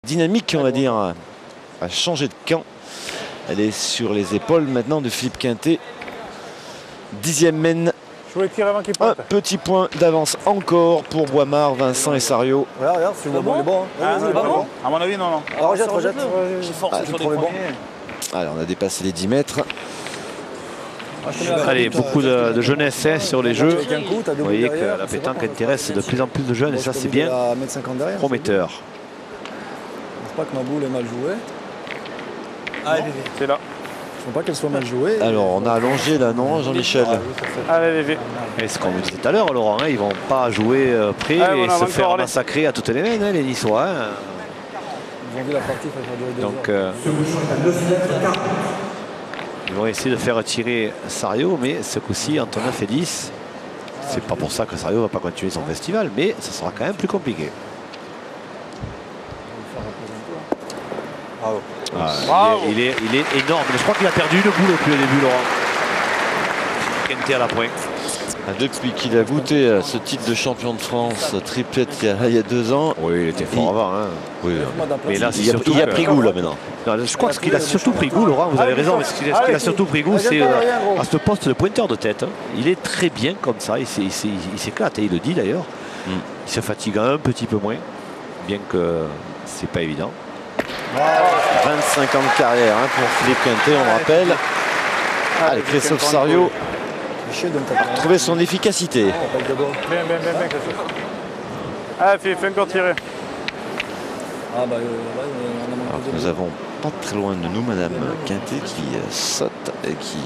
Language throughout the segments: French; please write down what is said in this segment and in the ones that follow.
dynamique, on va dire, a changé de camp. Elle est sur les épaules maintenant de Philippe Quintet. 10e mène. Un petit point d'avance encore pour Boimard, Vincent et Sario. Regarde, si le bon, il est bon. Hein. À mon avis, non, non. Alors, rejette. J'ai forcé sur les premiers. Alors, on a dépassé les 10 mètres. Allez, beaucoup de jeunesse sur les jeux. Vous Vous voyez que la pétanque intéresse de plus en plus de jeunes et ça c'est bien prometteur. Je pense pas que ma boule est mal jouée. C'est là. Je ne veux pas qu'elle soit mal jouée. Alors, on a allongé là, non, Jean-Michel? Allez, Lévi. Et ce qu'on vous disait tout à l'heure, Laurent, ils vont pas jouer près et se faire massacrer à toutes les mains, les Niçois. Ils ont vu la partie, ça va durer 2 donc, heures. ils vont essayer de faire tirer Sario, mais ce coup-ci, entre 9 et 10, c'est pas pour ça que Sario va pas continuer son festival, mais ça sera quand même plus compliqué. Bravo. Il est énorme. Je crois qu'il a perdu une boule depuis le début, Laurent. Quintet à la pointe. Depuis qu'il a goûté à ce titre de champion de France triplette il y a 2 ans. Oui, il était fort avant. Hein. Oui, mais là, il a pris goût là maintenant. Non, je crois que ce qu'il a surtout pris goût, Laurent, vous avez raison, mais ce qu'il a surtout pris goût, c'est à ce poste de pointeur de tête. Hein. Il est très bien comme ça, il s'éclate, et il le dit d'ailleurs. Il se fatigue un petit peu moins, bien que c'est pas évident. 25 ans de carrière hein, pour Philippe Quintet, on le rappelle. Allez, Christophe Sario a trouvé son efficacité. Bien, Christophe. Allez, Philippe, fais encore tirer. Alors, nous avons pas très loin de nous Madame Quintet qui saute et qui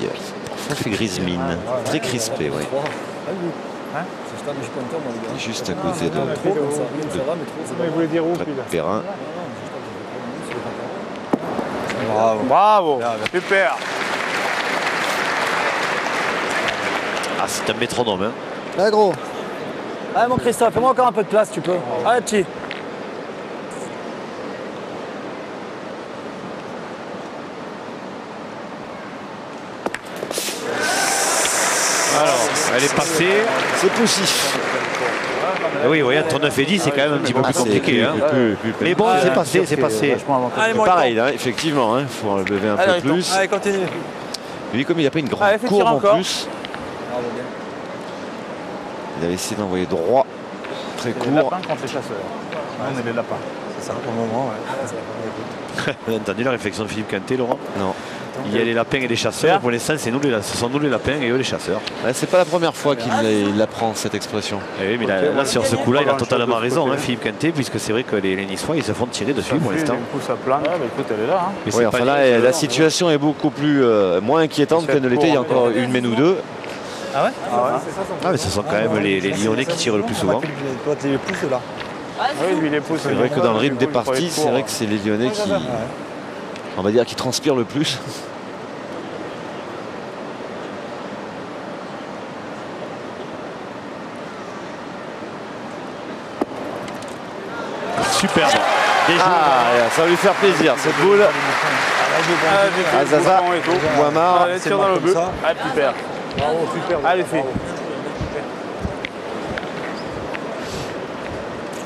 parfois fait grise mine. Très crispée, oui. Juste à côté de Perrin. Bravo. Super. Ah, c'est un métronome. Hein. Allez, gros. Allez, mon Christophe, fais-moi encore un peu de place, tu peux. Allez, petit. Alors, elle est passée. C'est poussif. Oui, vous voyez, entre 9 et 10, c'est quand même un petit peu plus compliqué. Hein. Mais bon, c'est passé, c'est passé. Allez, pareil, là, effectivement, il faut lever un peu plus. Allez, continue. Lui, comme il n'a pas une grande courbe en plus, il avait essayé d'envoyer droit, très court. Les lapins contre les chasseurs. On est les lapins. C'est ça, pour le moment, Vous avez entendu la réflexion de Philippe Quintet, Laurent? Non. Il y a les lapins et les chasseurs. Pour l'instant, ce sont nous les lapins et eux les chasseurs. C'est pas la première fois qu'il apprend cette expression. Et oui, mais là, sur ce coup-là, il a totalement raison, hein, Philippe Quintet, puisque c'est vrai que les Niçois, ils se font tirer dessus pour l'instant. Ça plane. Écoute, elle est là. Hein. Oui, enfin là, la situation est beaucoup plus moins inquiétante qu'elle ne l'était il y a encore une mène ou deux. Ah ouais? Ah, mais ce sont quand même les Lyonnais qui tirent le plus souvent. les pouces là. Oui, lui, il est poussé. C'est vrai que dans le rythme des parties, c'est vrai que c'est les Lyonnais qui, on va dire, qui transpirent le plus. Superbe. Ça va lui faire plaisir cette boule. Zaza, Boimard. Allez, tire dans le but. Allez, super. Allez, fille.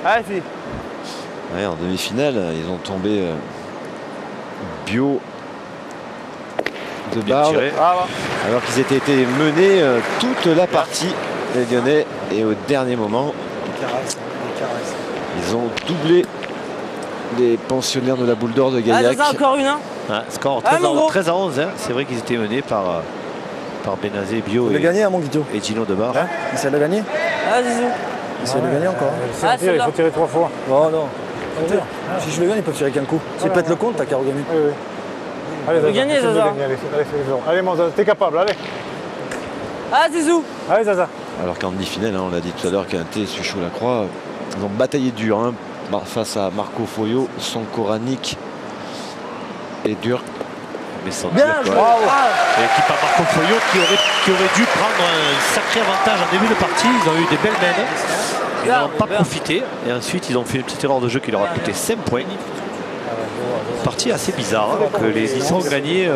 Allez, fille. Ouais, en demi-finale, ils ont tombé Bio de Barbe, alors qu'ils étaient été menés toute la partie, les Lyonnais, et au dernier moment, ils ont doublé les pensionnaires de la boule d'or de Gaillac. Encore une, hein. Score 13 à 11, hein. C'est vrai qu'ils étaient menés par Benazé, Bio et Gino de Barbe. Il essaie de gagner. Ah, Zizou. Il essaie de gagner encore. Il faut tirer 3 fois. Non, non. Si je le gagne, ils peuvent tirer qu'un coup. S'ils pètent le compte, t'as qu'à regagner. Oui. Allez, Zaza. Gagner, Zaza. Allez, mon Zaza, t'es capable, allez. Ah, Zizou. Allez, Zaza. Alors qu'en demi-finale, on l'a dit tout à l'heure, Quintet et Suchot-Lacroix, ils ont bataillé dur face à Marco Foyo, son Koranic et dur. Mais sans bien joué. L'équipe à Marco Foyo qui aurait dû prendre un sacré avantage en début de partie. Ils ont eu des belles mènes. Ils n'en ont pas profité. Et ensuite, ils ont fait une petite erreur de jeu qui leur a coûté 5 points. Partie assez bizarre, hein, que les Niçois ont gagné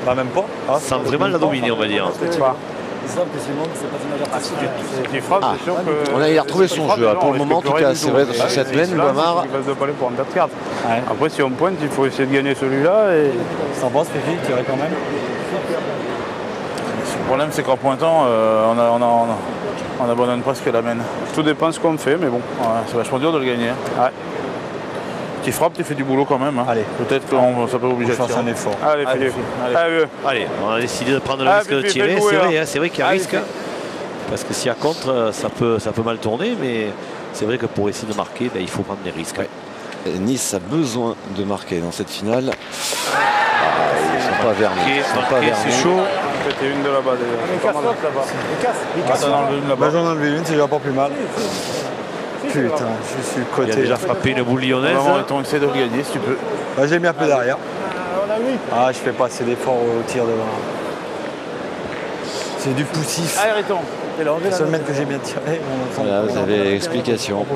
même pas. sans vraiment la dominer, on va dire. Ils savent que Simon, c'est pas une artistique. Qui frappe, c'est sûr que. Il a retrouvé son jeu. Pour le moment, en tout cas, c'est vrai, sur cette laine, Boimard. Il passe de palais pour un tas de cartes. Après, si on pointe, il faut essayer de gagner celui-là. Et... Ça passe, Fifi, tu irais quand même. Le problème, c'est qu'en pointant, on abandonne presque la main. Tout dépend de ce qu'on fait, mais bon, c'est vachement dur de le gagner. Ouais. Tu frappes, tu fais du boulot quand même. Hein. Allez. Peut-être que ça peut obliger à faire un effort. Allez, Philippe. Allez, on a décidé de prendre le risque de tirer. C'est vrai qu'il y a risque. Parce que s'il y a contre, ça peut mal tourner, mais c'est vrai que pour essayer de marquer, il faut prendre des risques. Ouais. Nice a besoin de marquer dans cette finale. Ils ne sont pas vernis. C'est chaud. C'était une de là-bas déjà. J'en ai enlevé une, c'est déjà pas plus mal. Putain, je suis côté. Il a déjà frappé une boule lyonnaise. On essaie de regagner si tu peux. Bah, j'ai mis un peu derrière. Ah, je fais pas assez d'efforts au tir devant. C'est du poussif. Allez, Riton. C'est le seul mètre que j'ai bien tiré. Voilà, vous avez l'explication.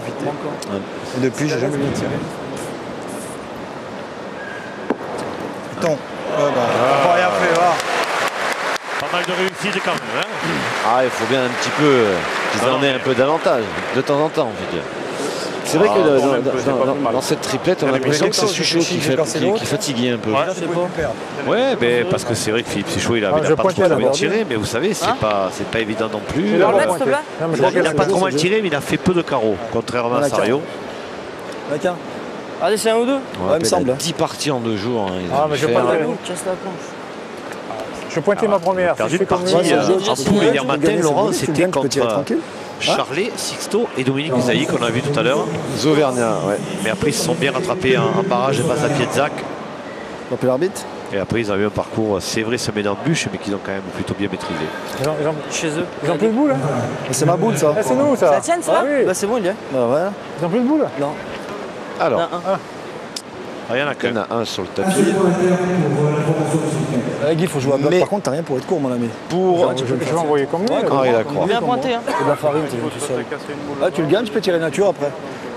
Et depuis, j'ai jamais bien tiré. Riton. Pas rien fait, voilà. Pas mal de réussite quand même. Hein. Il faut bien un petit peu qu'ils en aient un peu d'avantage, de temps en temps, on veut dire. C'est vrai que dans cette triplette, on a l'impression que c'est Suchot qui fatiguait un peu. Ouais, mais parce que c'est vrai que Philippe Suchot, il a pas trop mal tiré, mais vous savez, c'est pas évident non plus. Il n'a pas trop mal tiré, mais il a fait peu de carreaux, contrairement à Sario. Allez, c'est un ou deux. Il me semble. 10 parties en 2 jours. Mais je pas Je pointais ma première. Perdu une partie en poule hier matin, Laurent, c'était contre Charlet, Sixto et Dominique Usaï qu'on a vu tout à l'heure. Zauvergnat, ouais. Mais après, ils se sont bien rattrapés en barrage face à Piedzac. L'arbitre. Et après, ils ont eu un parcours, c'est vrai, semé d'embûches, mais qu'ils ont quand même plutôt bien maîtrisé. Chez eux. Ils ont plus de boule. C'est ma boule, ça. C'est nous, ça. C'est la tienne, ça? Bah, c'est bon, il y est. Bah, voilà. Ils ont plus de boule. Non. Alors, Rien à il y en a un sur le tapis. Guy, il faut jouer à bloc. Par contre, t'as rien pour être court, mon ami. Pour Je vais envoyer comme lui. Henri Lacroix. Bien pointé. Hein. Et de la farine, tu tout seul. Ah, tu le gagnes, tu peux tirer nature après.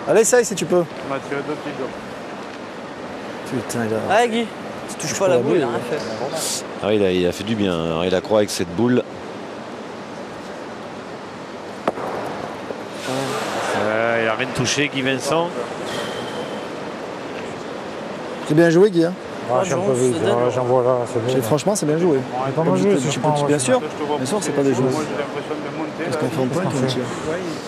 Allez, essaye si tu peux. On a tiré 2 petites jobs. Putain, il a. Allez, Guy. Tu touches pas la boule, il a rien fait. Il a fait du bien, Henri Lacroix, avec cette boule. Il n'a rien touché, Guy Vincent. C'est bien joué, Guy. Hein. J'ai un peu vu. J'en vois là. Franchement, c'est bien joué. Bien sûr, c'est pas des jeux. Parce qu'on fait en pointe, on tire.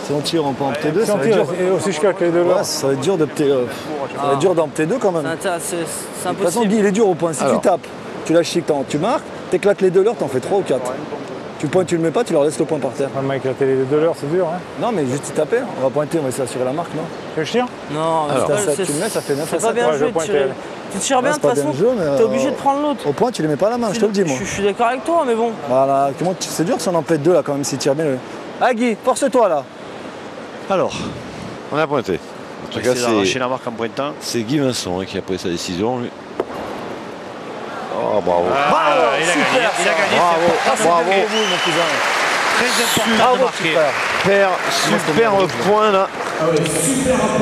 Si on tire en T2, ça va être dur. Et aussi jusqu'à les deux là. Ça va être dur d'en T2 quand même. C'est De toute façon, impossible. Guy, il est dur au point. Si tu tapes, tu lâches chic, tu marques, t'éclates les deux leurs, t'en fais 3 ou 4. Tu pointes, tu le mets pas, tu leur laisses le point par terre. On m'a éclaté les 2 heures, c'est dur. Hein. Non, mais juste y taper. On va pointer, on va essayer d'assurer la marque, non? Tu veux que je tire? Non, Tu le mets, ça fait 9 à 7. c'est pas bien joué de tirer. Tu tires bien de toute façon. T'es obligé de prendre l'autre. Au point, tu les mets pas à la main, je te le dis, moi. Je suis d'accord avec toi, mais bon. Voilà, c'est dur si on en pète 2 là quand même, s'il tire bien. Ah, Guy, force-toi là. Alors, on a pointé. En tout cas, c'est la marque en pointant. C'est Guy Vincent qui a pris sa décision, lui. Oh, bravo. Il a gagné. Bravo, mon cousin. Très important de marquer. Super point là.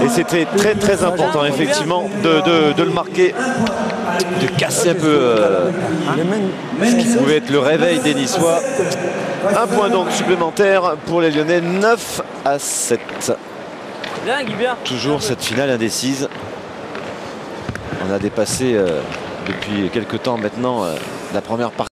Et c'était très important effectivement de le marquer, de casser un peu ce qui pouvait être le réveil des Niçois. Un point donc supplémentaire pour les Lyonnais, 9 à 7. Bien, Guy, bien. Toujours cette finale indécise. On a dépassé depuis quelques temps maintenant la première partie.